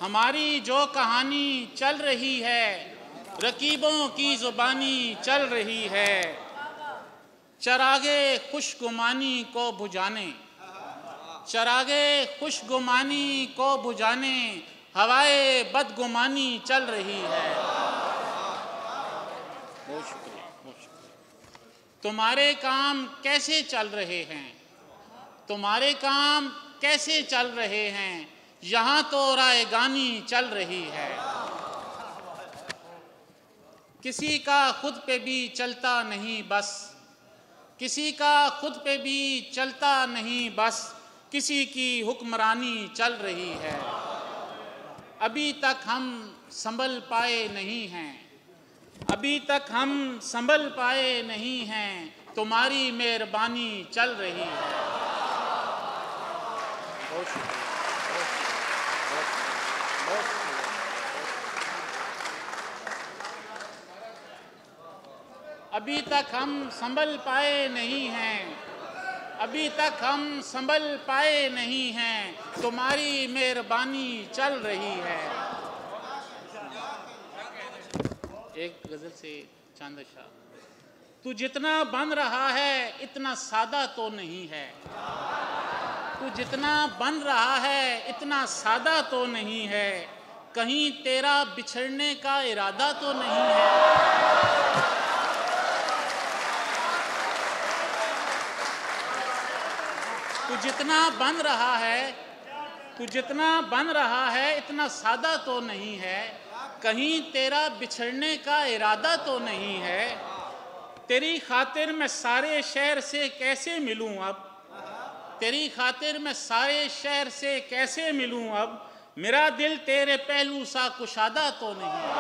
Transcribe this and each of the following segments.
हमारी जो कहानी चल रही है, रकीबों की जुबानी चल रही है, चरागे खुशगुमानी को बुझाने, चरागे खुशगुमानी को बुझाने हवाए बदगुमानी चल रही है। बहुत शुक्रिया, बहुत शुक्रिया। तुम्हारे काम कैसे चल रहे हैं, तुम्हारे काम कैसे चल रहे हैं, यहाँ तो रायगानी चल रही है। किसी का खुद पे भी चलता नहीं बस, किसी का खुद पे भी चलता नहीं बस, किसी की हुक्मरानी चल रही है। अभी तक हम संभल पाए नहीं हैं, अभी तक हम संभल पाए नहीं हैं, तुम्हारी मेहरबानी चल रही है। बहुत शुक्रिया, बहुत शुक्रिया। अभी तक हम संभल पाए नहीं हैं, अभी तक हम संभल पाए नहीं हैं, तुम्हारी मेहरबानी चल रही है। एक गजल से चांद शाह। तू जितना बन रहा है इतना सादा तो नहीं है, तू जितना बन रहा है इतना सादा तो नहीं है, कहीं तेरा बिछड़ने का इरादा तो नहीं है। तू जितना बन रहा है, तू जितना बन रहा है इतना सादा तो नहीं है, कहीं तेरा बिछड़ने का इरादा तो नहीं है। तेरी खातिर मैं सारे शहर से कैसे मिलूं अब, तेरी खातिर मैं सारे शहर से कैसे मिलूं अब, मेरा दिल तेरे पहलू सा कुशादा तो नहीं है।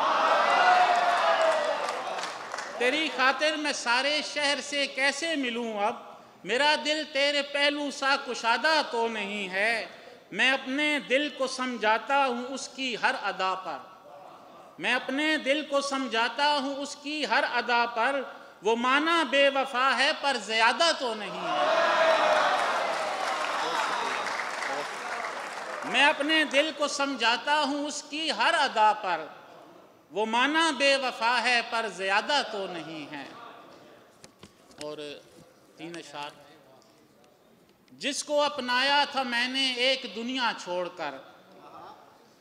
तेरी खातिर मैं सारे शहर से कैसे मिलूं अब, मेरा दिल तेरे पहलू सा कुशादा तो नहीं है। मैं अपने दिल को समझाता हूँ उसकी हर अदा पर, मैं अपने दिल को समझाता हूँ उसकी हर अदा पर, वो माना बेवफा है पर ज़्यादा तो नहीं है। मैं अपने दिल को समझाता हूँ उसकी हर अदा पर, वो माना बेवफा है पर ज़्यादा तो नहीं है। और तीन अशार। जिसको अपनाया था मैंने एक दुनिया छोड़कर,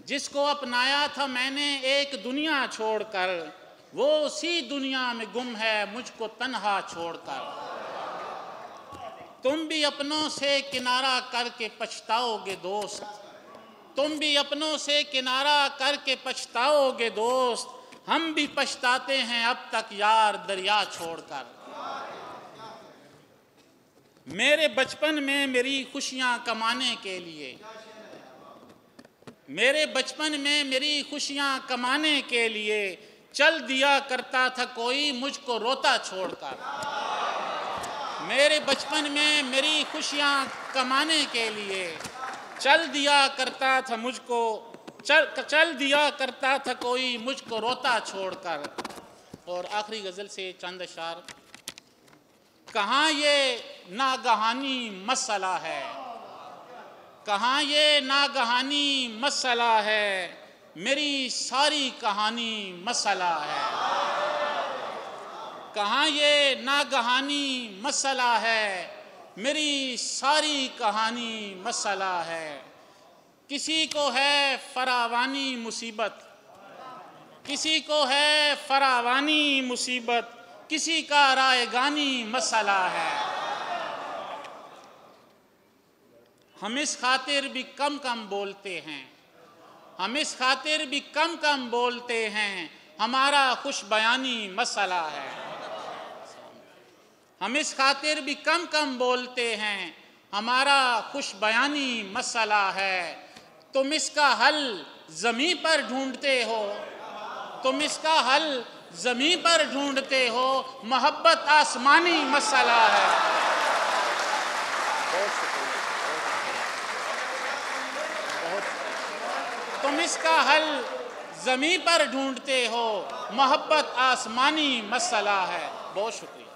जिसको अपनाया था मैंने एक दुनिया छोड़कर, वो उसी दुनिया में गुम है मुझको तन्हा छोड़कर। तुम भी अपनों से किनारा करके पछताओगे दोस्त, तुम भी अपनों से किनारा करके पछताओगे दोस्त, हम भी पछताते हैं अब तक यार दरिया छोड़कर। मेरे बचपन में मेरी खुशियां कमाने के लिए, मेरे बचपन में मेरी खुशियां कमाने के लिए, चल दिया करता था कोई मुझको रोता छोड़कर। मेरे बचपन में मेरी खुशियां कमाने के लिए, चल दिया करता था मुझको, चल दिया करता था कोई मुझको रोता छोड़कर। और आखिरी गज़ल से चंद अशार। कहाँ ये नागहानी मसला है, कहाँ ये नागहानी मसला है, मेरी सारी कहानी मसला है। कहाँ ये नागहानी मसला है, मेरी सारी कहानी मसला है। किसी को है फरावानी मुसीबत, किसी को है फरावानी मुसीबत, किसी का रायगानी मसला है। हम इस खातिर भी कम कम बोलते हैं, हम इस खातिर भी कम कम बोलते हैं, हमारा खुश बयानी मसला है। हम इस खातिर भी कम कम बोलते हैं, हमारा खुश बयानी मसला है। तुम इसका हल ज़मीं पर ढूंढते हो, तुम इसका हल ज़मीं पर ढूंढते हो, मोहब्बत आसमानी मसला है। तुम इसका हल ज़मीं पर ढूंढते हो, मोहब्बत आसमानी मसला है। बहुत शुक्रिया।